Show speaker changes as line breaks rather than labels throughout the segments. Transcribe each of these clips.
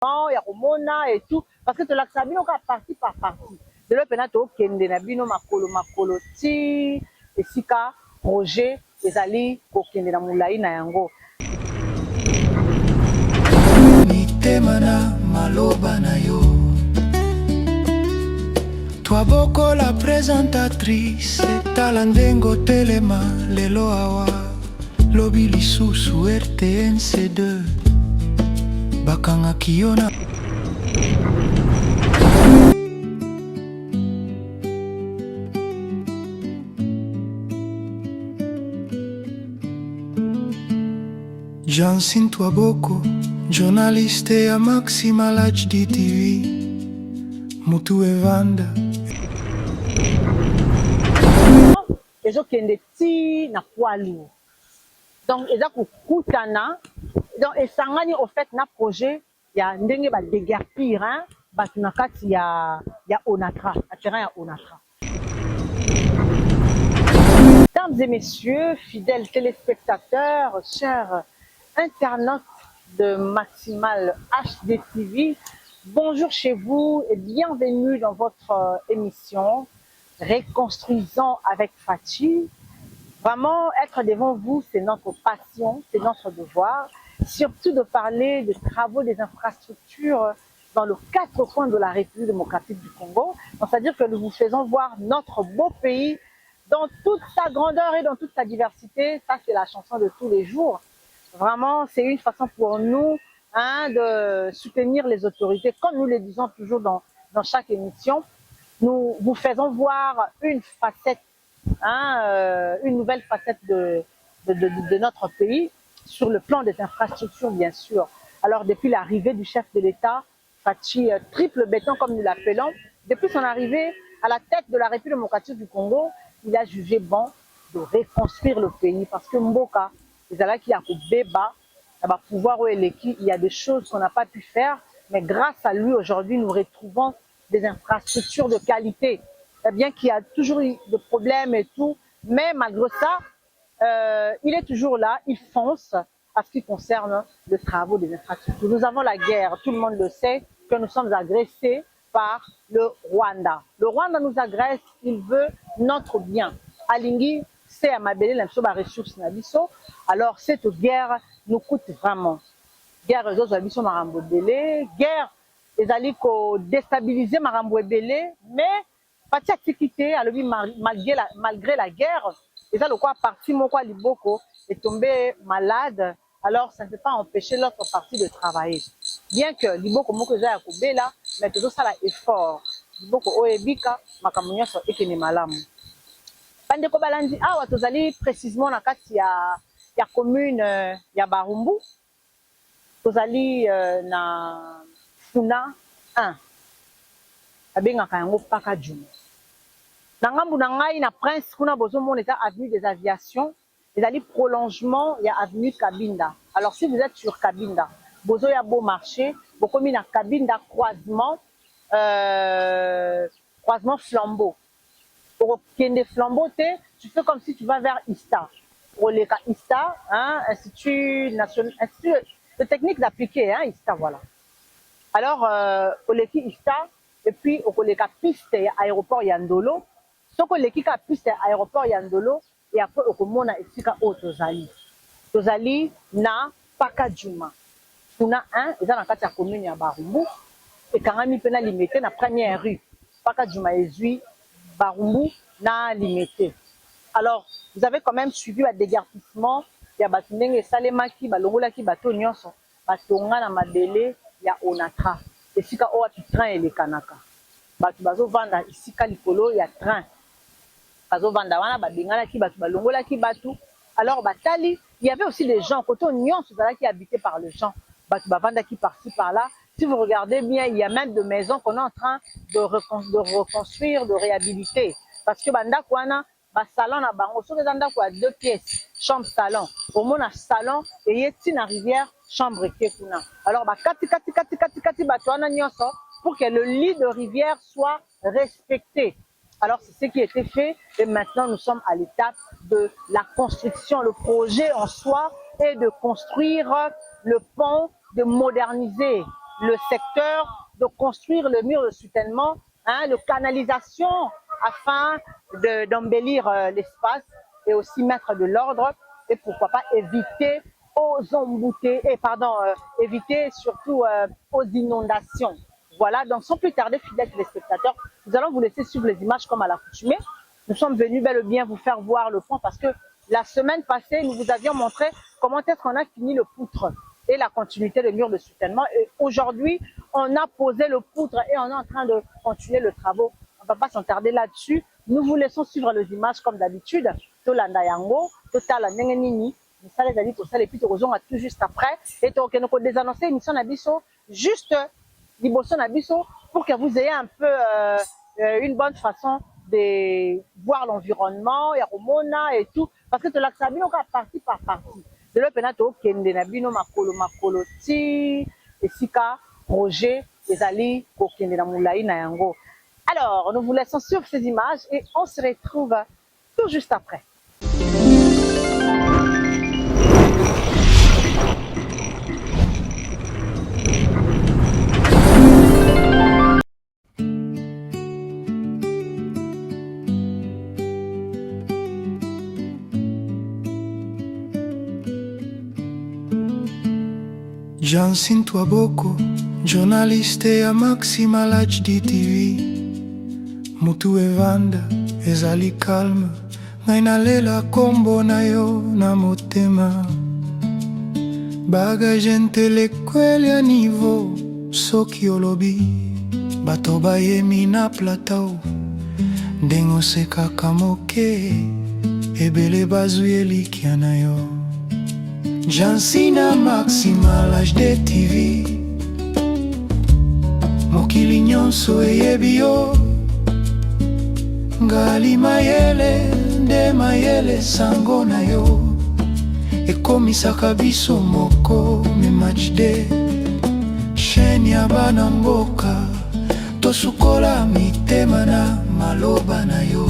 il y a Romona et tout. Parce que tu l'as sabine partie par partie. De là, tu as kende na bino makolo ti esika projet ezali ko kende na mulai na yango.
Temana maloba na yo. Toi boko la présentatrice talandengo telema lelo awa lobi lisusu RTNC2 bakanga kiona. Jansin Twaboko, journaliste ya Maximal HD TV, Mutu Evanda.
Ezo kende ti na poilu. Donc eza kukutana. Donc esangani au fait na projet ya ndenge ba déguerpir hein batu na kati ya Onatra, na terrain ya Onatra. Mesdames et messieurs, fidèles téléspectateurs, chers internautes de Maximal HD TV, bonjour chez vous et bienvenue dans votre émission Reconstruisons avec Fachi. Vraiment, être devant vous, c'est notre passion, c'est notre devoir, surtout de parler des travaux des infrastructures dans les 4 coins de la République démocratique du Congo. C'est-à-dire que nous vous faisons voir notre beau pays dans toute sa grandeur et dans toute sa diversité. Ça, c'est la chanson de tous les jours. Vraiment, c'est une façon pour nous de soutenir les autorités. Comme nous le disons toujours dans chaque émission, nous vous faisons voir une facette, une nouvelle facette de notre pays sur le plan des infrastructures, bien sûr. Alors, depuis l'arrivée du chef de l'État, Fachi triple béton, comme nous l'appelons, depuis son arrivée à la tête de la République démocratique du Congo, il a jugé bon de reconstruire le pays parce que Mboka, il y a des choses qu'on n'a pas pu faire, mais grâce à lui, aujourd'hui, nous retrouvons des infrastructures de qualité. Bien qu'il y a toujours eu des problèmes et tout, mais malgré ça, il est toujours là, il fonce à ce qui concerne le travail des infrastructures. Nous avons la guerre, tout le monde le sait, que nous sommes agressés par le Rwanda. Le Rwanda nous agresse, il veut notre bien. Alingi, c'est à Mabele, la ressource nabiso. Alors cette guerre nous coûte vraiment. Guerre, guerre, les alliés déstabiliser Marambo Ebele, mais pas de malgré la guerre, les alliés parti Mokwa Liboko est tombé malade, alors ça ne peut pas empêcher l'autre partie de travailler. Bien que Liboko Moko Zaya Kobela, mais tout ça là effort. Liboko Oebika, Makamunya so ekene malamu. Bandeko Balandi, awa tozali précisément na kati ya commune ya Barumbu. Tozali na Funa 1. Abengaka yango Paka Djuma. Na ngambu na ngai na Prince kuna bozomona eza avenue des Aviations, ezali prolongement ya avenue Kabinda. Alors si vous êtes sur Kabinda, bozo ya beau marché, bokomi na Kabinda croisement Flambeau. Pour Kende Flambeau, tu fais comme si tu vas vers Ista. Pour les cas Ista, Institut national, Institut de techniques appliquées, Ista, voilà. Alors, au leki Ista, et puis au leki piste aéroport Yandolo, ce que leki piste aéroport Yandolo, et après au komona esika o Tozali na Paka Djuma. Tuna 1, ils ont en kati ya commune ya Barumbu, et Karami pena limité na première rue. Paka Djuma ezui Barumbu na limité. Alors, vous avez quand même suivi le déguerpissement. Il y a Batundeng Salemaki, Balongolaki, Bato Nyonso, Batonga na Mabele, il y a Onatra. Et si ka oa train et les kanaka. Batu bazo vanda ici Kalikolo, il y a train. Bazo vanda wana babengala ki batu balongolaki batu. Alors batali, il y avait aussi des gens côté Nyonso qui habitaient par les gens. Batu bavanda qui par-ci par-là. Si vous regardez bien, il y a même des maisons qu'on est en train de reconstruire, de réhabiliter. Parce que banda kwana salon na bango so kezanda kwa 2 pièces chambre salon au moins na salon et yeti na rivière chambre kekuna. Alors kati batwana nyonso pour que le lit de rivière soit respecté. Alors c'est ce qui a été fait et maintenant nous sommes à l'étape de la construction. Le projet en soi est de construire le pont, de moderniser le secteur, de construire le mur de soutènement, hein, de canalisation afin d'embellir l'espace et aussi mettre de l'ordre et pourquoi pas éviter aux embouteilles, éviter surtout aux inondations. Voilà, donc sans plus tarder, fidèles téléspectateurs, nous allons vous laisser suivre les images comme à l'accoutumée. Nous sommes venus bel et bien vous faire voir le point parce que la semaine passée, nous vous avions montré comment est-ce qu'on a fini le poutre et la continuité des murs de soutènement. Et aujourd'hui, on a posé le poutre et on est en train de continuer le travail. On ne va pas s'attarder là-dessus. Nous vous laissons suivre les images comme d'habitude. Tolanda yango, totala nengenini. Ça les a dit tout ça, et puis tout juste après. Et donc, nous avons désannoncer l'émission Nabiso juste Liboso Nabiso pour que vous ayez un peu une bonne façon de voir l'environnement, et Romona et tout. Parce que tu l'as sabino partie par partie. De l'autre penato, Kende Nabino Makolo Ti, et Sika, Roger, les Ali, Kokende Namoulaï Nayango. Alors, nous vous laissons suivre ces images et on se retrouve tout juste après.
Jansin Twaboko, journaliste ya Maxima HD TV. Mutu evanda, ezali calme. Ngai nalela kombo na yo na motema. Bagage intellectuel ya niveau, soki olobi. Bato bayemi na plateau, ndenge osekaka moke. Ebele bazwi elikia na yo. Jansina Maxima HD TV. Mokili nyonso eyebi yo. Ngali mayele, nde mayele sango na yo. Ekomisaka biso moko me match de chaîne ya bana mboka. Tosukola mitema na maloba na yo.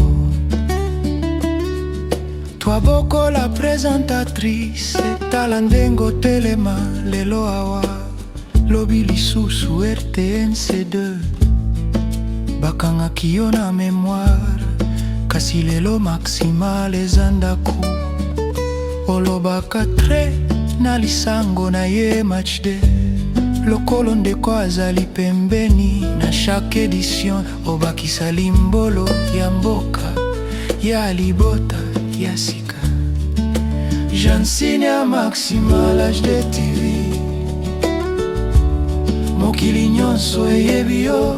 Twaboko la présentatrice, etala ndengo telema lelo awa. Lobi lisusu RTNC2, bakangaki yo na mémoire. Kasi lelo Maxima ezandaku, olobaka tre na lisango na ye match de. Lokolo ndeko azali pembeni na chaque édition. Obakisa limbolo ya mboka, ya libota ya sika. Jansine ya Maxima HD TV. Mokili nyonso eyebi yo.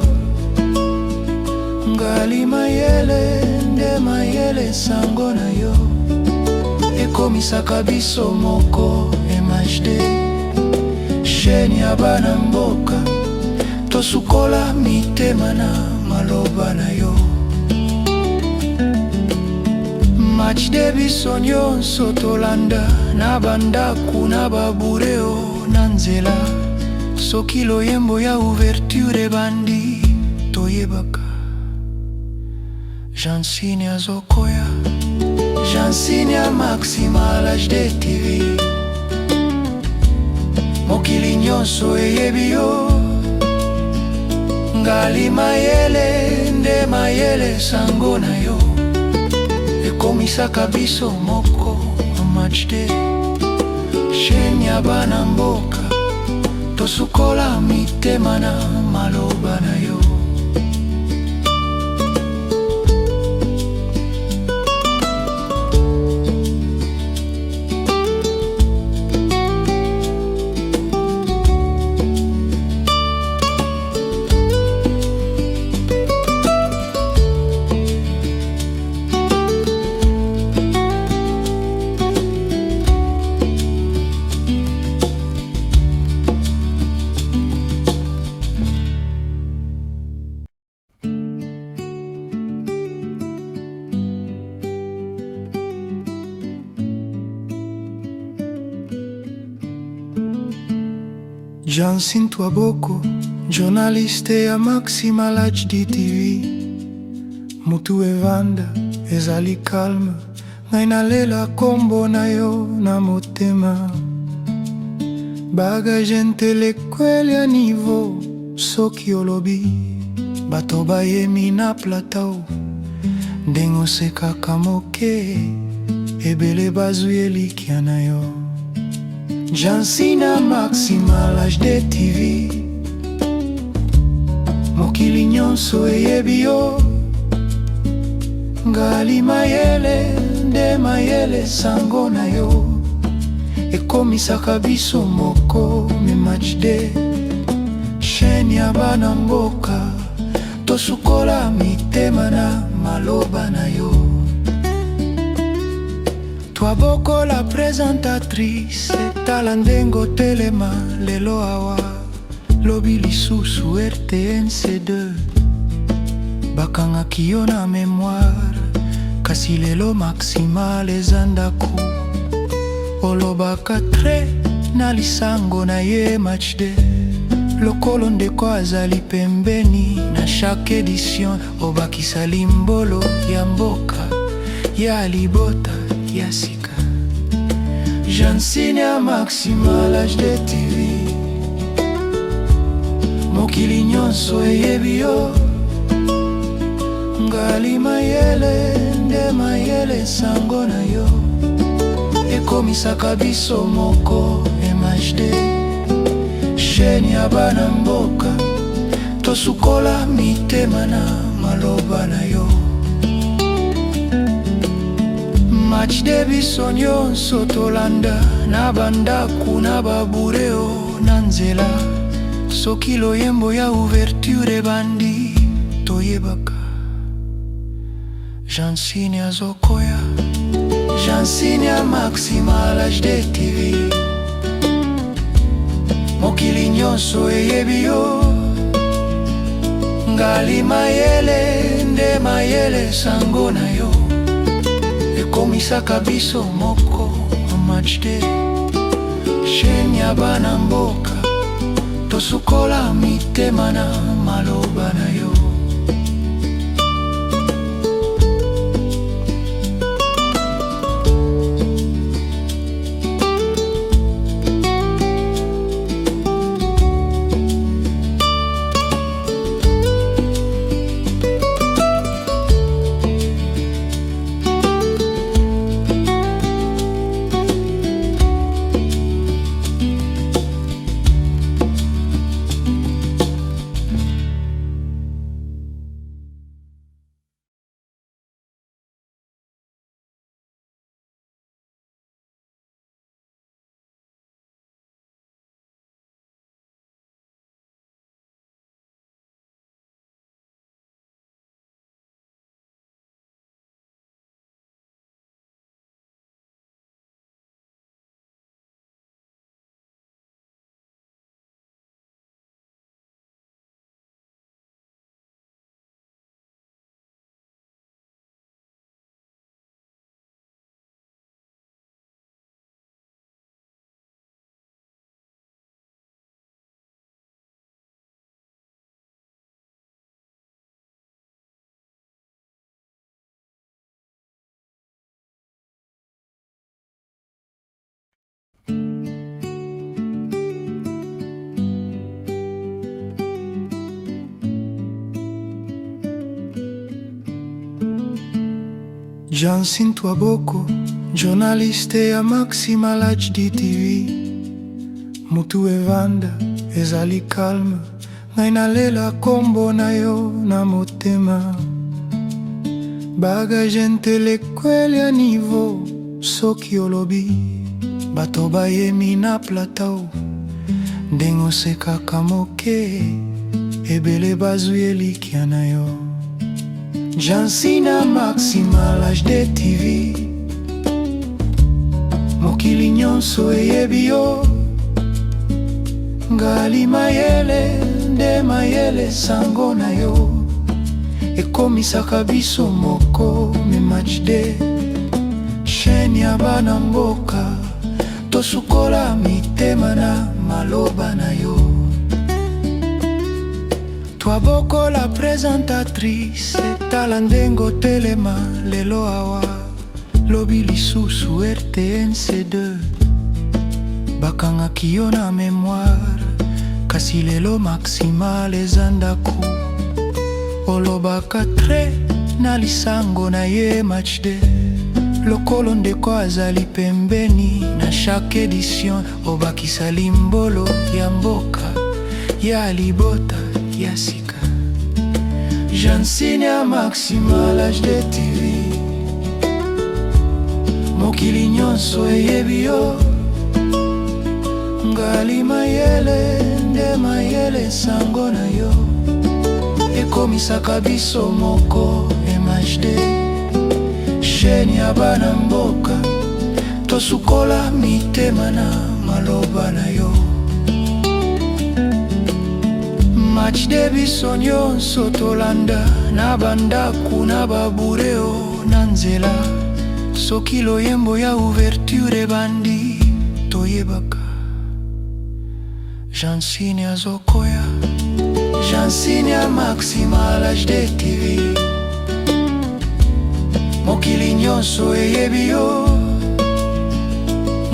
Ngali mayele, nde mayele sango na yo. Ekomisaka biso moko MHD, chaîne ya bana mboka. Tosukola mitema na maloba na yo. Match de biso nyonso tolanda, na bandaku na babureo na nzela. Soki loyembo ya ouverture bandi toyebaka. Jansine azokoya, Jansine ya Maxima HD TV. Mokili nyonso eyebi yo. Ngali mayele, nde mayele sango na yo. Ekomisaka biso moko match de chaîne ya bana mboka. Tosukola mitema na maloba na yo. Jansin Twaboko, journaliste ya Maxima HD TV. Mutu evanda, ezali calme. Ngai nalela kombo na yo na motema. bagage intellectuel ya niveau. Soki olobi bato bayemi na plateau, ndenge osekaka moke ebele bazwi elikya na yo. Jansina Maximal HD TV, mokili nyonso eyebi yo. Ngali mayele nde mayele sango na yo, ekomisaka biso moko memachde. Chaîne ya bana mboka, tosukola mitema na maloba na yo. Twabokola présentatrice, etala ndenge otelema lelo awa. Lobi lisusu RTNC2, bakangaki yo na mémoire. Kasi lelo Maximal eza ndaku, olobaka tre na lisango na ye matchde. Lokolo ndeko azali pembeni na chaque édition, obakisa limbolo ya mboka ya libota ya sika. Jansina Maximal HD TV, mokili nyonso eyebi yo. Ngali mayele nde mayele sango na yo, ekomisaka biso moko MHD. Chaîne ya bana mboka, tosukola mitema na maloba na yo. Matchde biso nyonso tolanda, na bandaku na babureo na nzela. Soki loyembo ya ouverture ebandi, toyebaka Jansina azokoya. Jansina Maximal HD TV, mokili nyonso eyebi yo. Ngali mayele nde mayele sango na yo, ekomisaka biso moko matchde. Chaîne ya bana mboka, tosukola mitema na maloba na yo. Jansin Twaboko, journaliste ya Maximal HD TV. Mutu evanda, ezali calme, ngai nalela kombo na yo na motema. Bagage intellectuel ya niveau. Soki olobi bato bayemi na plateau, ndenge osekaka moke ebele bazwi elikya na yo. Jansina Maximal HD TV, mokili nyonso eyebi yo. Ngali mayele nde mayele sango na yo, ekomisaka biso moko memachde. Chaîne ya bana mboka, tosukola mitema na maloba na yo. Twabokola présentatrice, etala ndenge otelema lelo awa. Lobi lisusu RTNC2, bakangaki yo na mémoire kasi lelo maximal eza ndako olobaka tre na lisango na ye match de lokolo ndeko azali pembeni na chaque édition obakisa limbolo ya mboka ya libota ya sika Jansine ya maximal HD TV mokili nyonso eyebi yo ngali mayele nde mayele sango na yo ekomisaka biso moko MHD chaîne ya bana mboka tosukola mitema na maloba na yo match de biso nyonso tolanda na bandaku na babureo na nzela soki loyembo ya ouverture ebandi toyebaka Jansine azokoya Jansine ya maximal HD TV mokili nyonso eyebi yo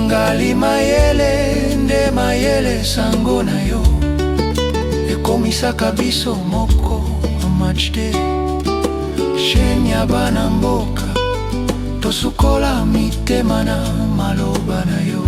ngali mayele nde mayele sango na yo ekomisaka biso moko match de chaîne ya bana mboka tosukola mitema na maloba na yo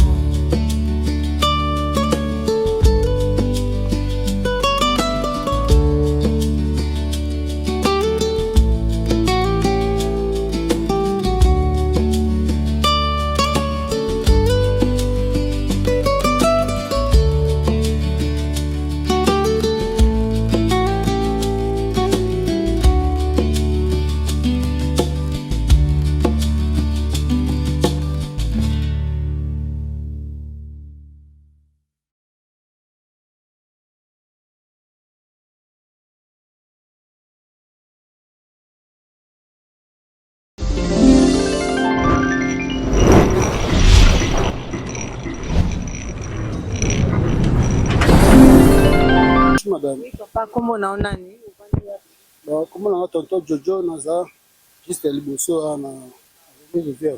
Madame.
Oui, papa, comment on a nani?
Bah, comment on a tonton Jojo Naza juste liboso na rivière.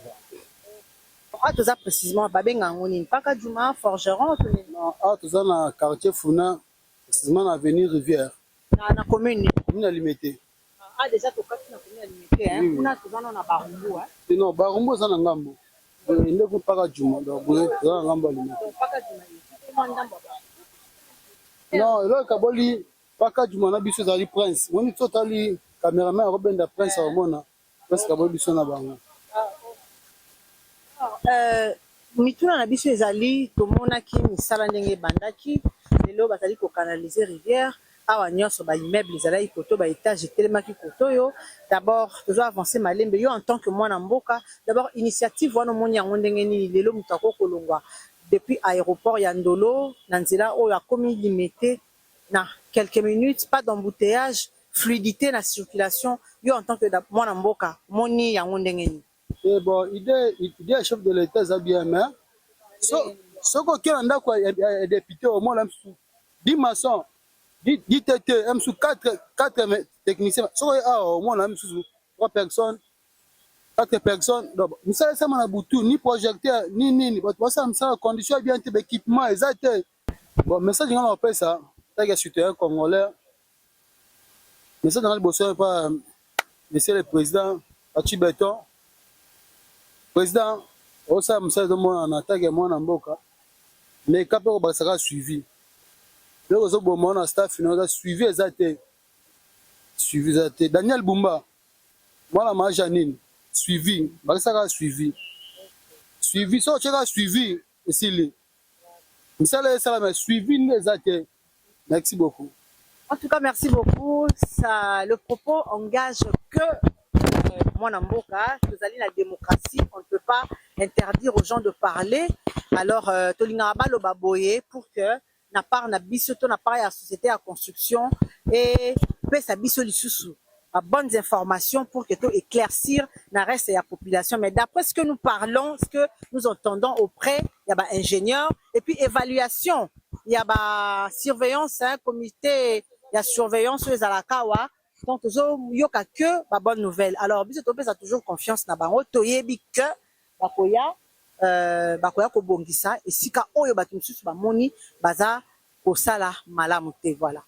Ah, tout ça précisément, babenga ngoni, pas ka Juma forgeron tout ni.
Non, ah tout ça na quartier Funa, précisément na avenue Rivière.
Na commune.
Commune limité.
Ah, déjà to kati na commune limité hein.
Oui.
Kuna tout ça na Barumbu hein.
Non, Barumbu ça na ngambo. Ndeko paka Juma, donc ça na ngambo limité.
Pas ka Juma. C'est mon ndambo.
Non, là kaboli paka Juma na biso zali prince. Woni totali cameraman Robenda prince au mona. Parce kaboli biso na bango.
Mituna na biso ezali tomonaki misala ndenge bandaki lelo bazali ko canaliser rivière awa nyonso ba immeuble ezali koto ba étage etelemaki koto yo d'abord toujours avancer malembe yo en tant que mwana mboka d'abord initiative wana moni yango ndenge nini lelo mutako kolongwa depuis aéroport ya Ndolo na nzela oyo akomi limité na quelques minutes pas d'embouteillage fluidité na circulation yo en tant que mwana mboka moni yango ndenge nini.
Et bon, idée chef de l'État ça bien mais ce qu'on a ndako ya député au moins 10 maçons 10 TT M 4 techniciens ce qu'on a au moins 3 personnes 4 personnes donc ça ça na butu ni projecteur ni ça ça condition bien équipement exact bon message on appelle ça que citoyen congolais message dans le bosseur pas monsieur le président Achi Beton président osa msaido mona na attaque mwana mboka mais kapeko basaka suivi loko zo bomona na staff inoza suivi ezate Daniel Bumba mwana ma Janine suivi basaka suivi so cheka suivi esili misala esala mais suivi nezate. Merci beaucoup.
En tout cas, merci beaucoup. Ça, le propos engage que Mwana Mboka, nous allons la démocratie, on ne peut pas interdire aux gens de parler. Alors, Tolingaba lo baboye pour que na part na bisoto na part la société à construction et peut sa biso lisusu à bonnes informations pour que tout éclaircir na reste la population. Mais d'après ce que nous parlons, ce que nous entendons auprès, il y a ba ingénieur et puis évaluation, il y a ba surveillance, un comité, il y a surveillance les alakawa. Donc, yoka que ba bonne nouvelle. Alors, biso topé ça toujours confiance na bango toyebi que bakoya bakoya kobongisa esika oyo bato mosusu bamoni baza kosala malamu te. Voilà.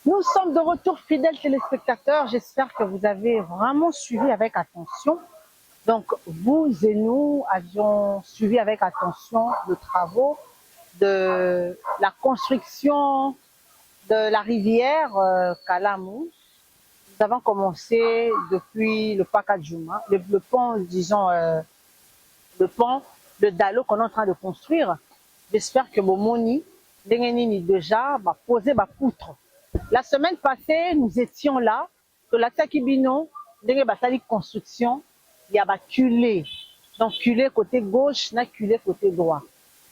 Nous sommes de retour, fidèles téléspectateurs. J'espère que vous avez vraiment suivi avec attention. Donc, vous et nous avions suivi avec attention les travaux de la construction de la rivière Kalamu. Nous avons commencé depuis le Pakadjouma, le pont, disons, le pont de Dalo qu'on est en train de construire. J'espère que Momoni, Dengenini déjà, va poser ma poutre. La semaine passée, nous étions là, que la Takibino, Denge Basali construction, il y a culé. Donc, culé côté gauche, na culé côté droit.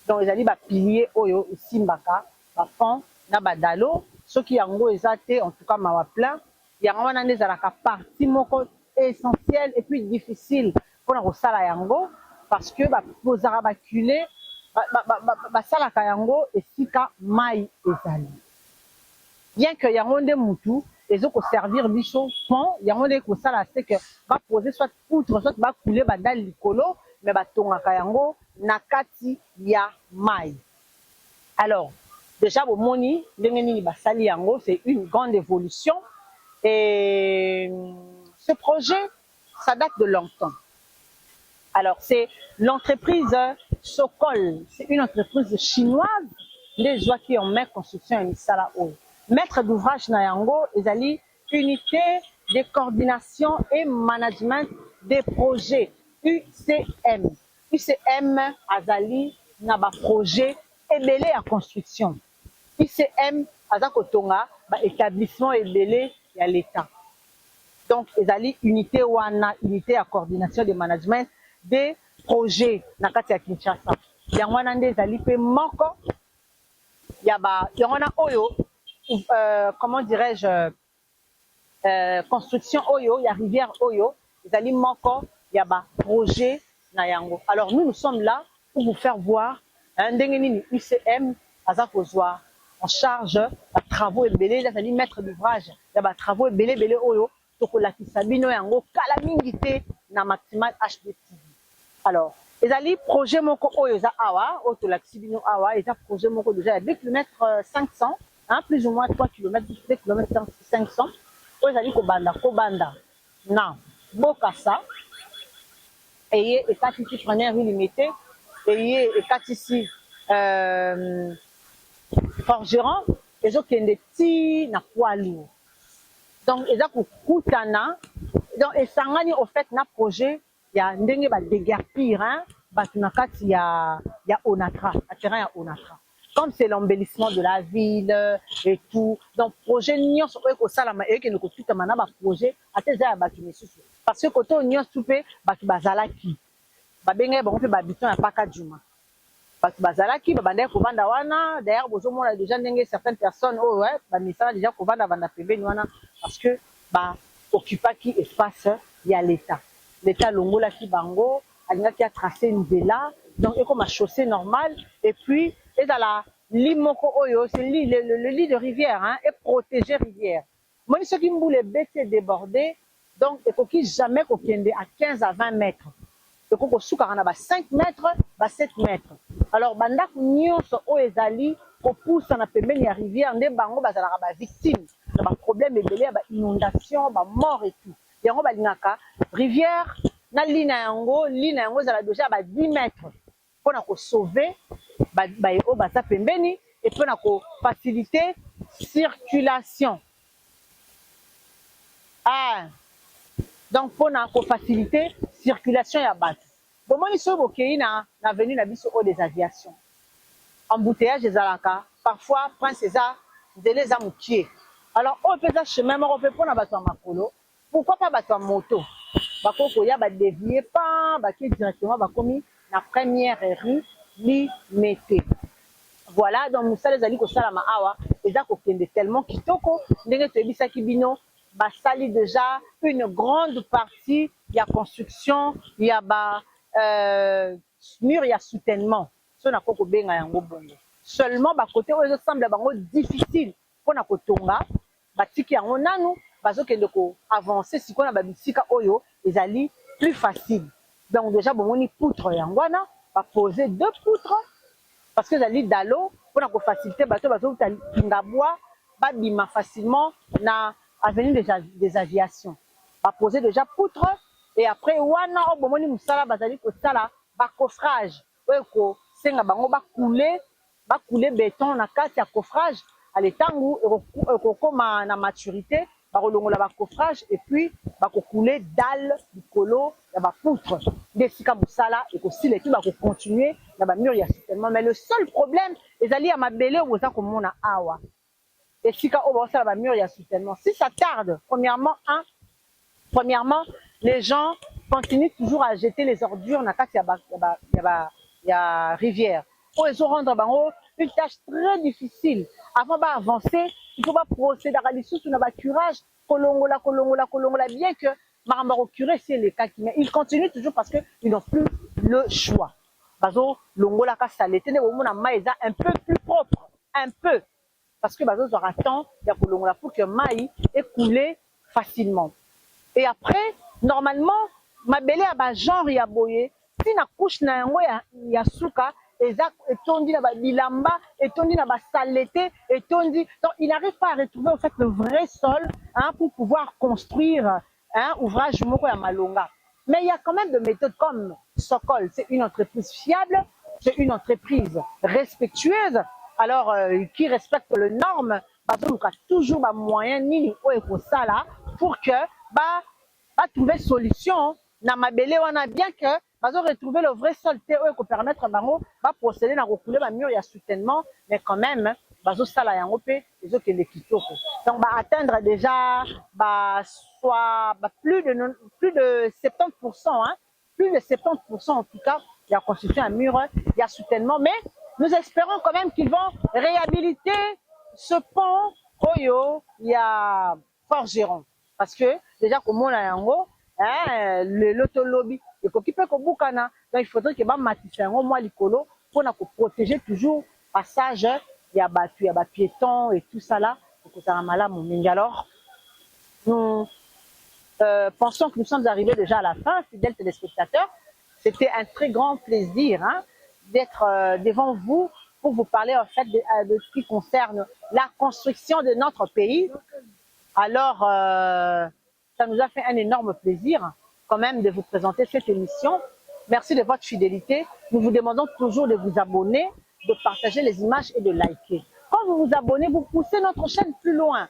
Donc, ils allaient pilier Oyo, Simbaka, Bafon, na Badalo, ceux qui ont été, en tout cas, ma plein. Il y a vraiment des partie essentielle et puis difficile pour la Rosala Yango, parce que posera culé, Basala Kayango et Sika Mai Ezali. Bien que yango nde mutu ezo ko servir biso pont yango nde ko sala c'est que va poser soit poutre soit va couler ba dal likolo mais ba tongaka yango na kati ya mai. Alors déjà bo moni ndenge nini ba sali yango, c'est une grande évolution et ce projet ça date de longtemps. Alors c'est l'entreprise Sokol, c'est une entreprise chinoise les joies qui ont mis construction et sala haut. Maître d'ouvrage Nayango, ezali unité de coordination et management des projets UCM. UCM azali na ba projet ebele à construction. UCM azakotonga ba établissement ebele ya l'État. Donc ezali unité wana, unité à coordination de management des projets na kati ya Kinshasa. Yango na nde ezali pe moko ya ba yango na oyo comment dirais-je, construction Oyo, il y a rivière Oyo, ils allaient manquer, il y a un projet Nayango. Alors nous sommes là pour vous faire voir un Dengenini UCM, Azakozwa, en charge de travaux et belé, là, c'est-à-dire maître d'ouvrage, il y a des travaux et belé Oyo, Tokola Kisabino Yango, Kalamingité, na maximal HDTV. Alors, ils allaient projet Moko Oyo, Awa, Otola Kisabino Awa, ils allaient projet Moko déjà à 2 km 500. Hein, plus ou moins 3 km, 2 km 500. Vous allez Kobanda. Non, Bokassa. Et quatre ici, prenez rue limitée. Et quatre ici, forgeron. Et autres qui ont des petits, na poids lourd. Donc, ils ont Koutana. Donc, et ça au fait, na projet, il y a un dengue de déguerpir, hein. Il y a Onatra, un terrain à Onatra. Comme c'est l'embellissement de la ville et tout. Donc, projet Nyon, c'est que ça, et que nous coûtons maintenant projet à tes airs, parce que quand on Nyon soupé, bazalaki. Babengé, on fait babiton à Pakadjouma. Bazalaki, babandé Kovanda wana, d'ailleurs, vous avez déjà certaines personnes, oh ouais, ça déjà Kovanda Vanda Pébé, parce que, occupa qui espace, il y a l'État. L'État Longola qui bango, qui a tracé une villa, donc, il y a comme un chaussée normale, et puis, et dans la Limoko Oyo, c'est le lit de rivière, hein, et protéger rivière. Moi, ce qui me voulait baisser, déborder, donc, il faut qu'il jamais qu'on vienne à 15 à 20 mètres. Il faut qu'on soukara 5 mètres, 7 mètres. Alors, bandak nyon so oezali, qu'on pousse en appel la rivière, ne bango bazala ba victime. Il y a problème et inondation, mort et tout. Yango balingaka rivière, na lina yango zala déjà 10 mètres. Pour sauver et pour faciliter circulation. Ah, donc pour faciliter circulation ya bat. Bon moi ici au na venu na biso des aviations. Embouteillage des alaka, parfois prend César délai za mukie. Alors on peut ça chemin on peut prendre bateau makolo. Pourquoi pas bateau moto? Bakoko ya ba dévier pas ba qui directement ba commis la première rue limitée. Voilà, donc nous sommes allés au Salama Awa, et ça tellement kitoko, ndenge tebisa kibino, ba sali déjà une grande partie, il y a construction, il y a mur, il y a soutènement. Seulement ba côté où il semble difficile pona kotonga batiki yango nanu bazokende ko avancer sikoyo na babisika oyo ezali plus facile. Donc déjà bomoni poutre yango wana ba poser 2 poutres parce que ezali dalo pona ko faciliter bato bazouta kinga bois babima facilement na avenue des aviations. Ba poser déjà poutre et après wana bomoni musala bazali ko sala ba coffrage oyo ko senga bango ba couler béton na kati ya coffrage à l'étangu ekokoma na maturité bakolongola ba coffrage et puis bakokouler dalle likolo ya ba poutre desika musala ekosila et puis bakocontinuer na ba mur ya soutènement. Mais le seul problème ezali ya mabele oza komona awa esika oyo bakosala ba mur ya soutènement. Si ça tarde, premièrement les gens continuent toujours à jeter les ordures na kati ya rivière. Pour les rendre bango une tâche très difficile. Avant d'avancer, il faut pas procéder à la sous na curage, kolongola, bien que marambaro curé c'est les cas qui mais ils continuent toujours parce que ils n'ont plus le choix. Bazo longola ka salete ne bomona maïza un peu plus propre, un peu parce que bazo aura temps ya kolongola pour que maï est coulé facilement. Et après normalement mabele ya ba genre ya boye si na couche na yango ya suka etondi na bilamba etondi na basalete etondi donc il n'arrive pas à retrouver en fait le vrai sol pour pouvoir construire un ouvrage moko ya malonga. Mais il y a quand même des méthodes comme Sokol, c'est une entreprise fiable, c'est une entreprise respectueuse, alors qui respecte les normes, bazoluka toujours ba moyen nini oyo kosala pour que ba trouver solution na mabele wana bien que bazo retrouver le vrai sol te oyo ko permettre bango ba procéder na recouler ba mur ya soutènement, mais quand même bazo sala yango pe ezo kende kitoko. Donc ba atteindre déjà soit plus de 70%, plus de 70% en tout cas la construction à mur ya soutènement. Mais nous espérons quand même qu'ils vont réhabiliter ce pont oyo ya Forgeron parce que déjà comme on a yango le loto lobby et qu'on peut bukana, donc il faudrait que ba matisse yango moi likolo pour na protéger toujours passage il y a piétons et tout ça là pour ça malamu mingi. Alors nous pensons que nous sommes arrivés déjà à la fin, fidèles téléspectateurs. C'était un très grand plaisir d'être devant vous pour vous parler en fait de ce qui concerne la construction de notre pays. Alors ça nous a fait un énorme plaisir quand même de vous présenter cette émission. Merci de votre fidélité. Nous vous demandons toujours de vous abonner, de partager les images et de liker. Quand vous vous abonnez, vous poussez notre chaîne plus loin.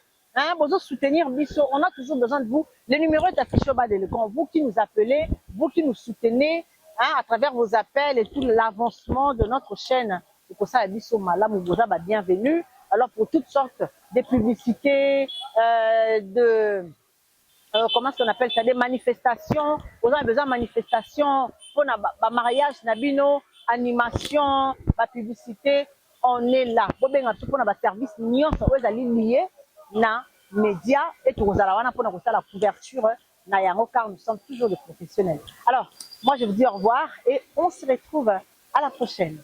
Vous soutenir Bisso, on a toujours besoin de vous. Le numéro est affiché au bas de l'écran. Vous qui nous appelez, vous qui nous soutenez à travers vos appels et tout l'avancement de notre chaîne. C'est pour ça Bisso Malam bienvenue. Alors pour toutes sortes de publicités, comment est-ce qu'on appelle ça, des manifestations, vous avez besoin de manifestations pour un mariage, nabino, animation, la publicité, on est là. Pour un service, nous sommes liés na médias et tout pour la couverture, car nous sommes toujours des professionnels. Alors, moi je vous dis au revoir et on se retrouve à la prochaine.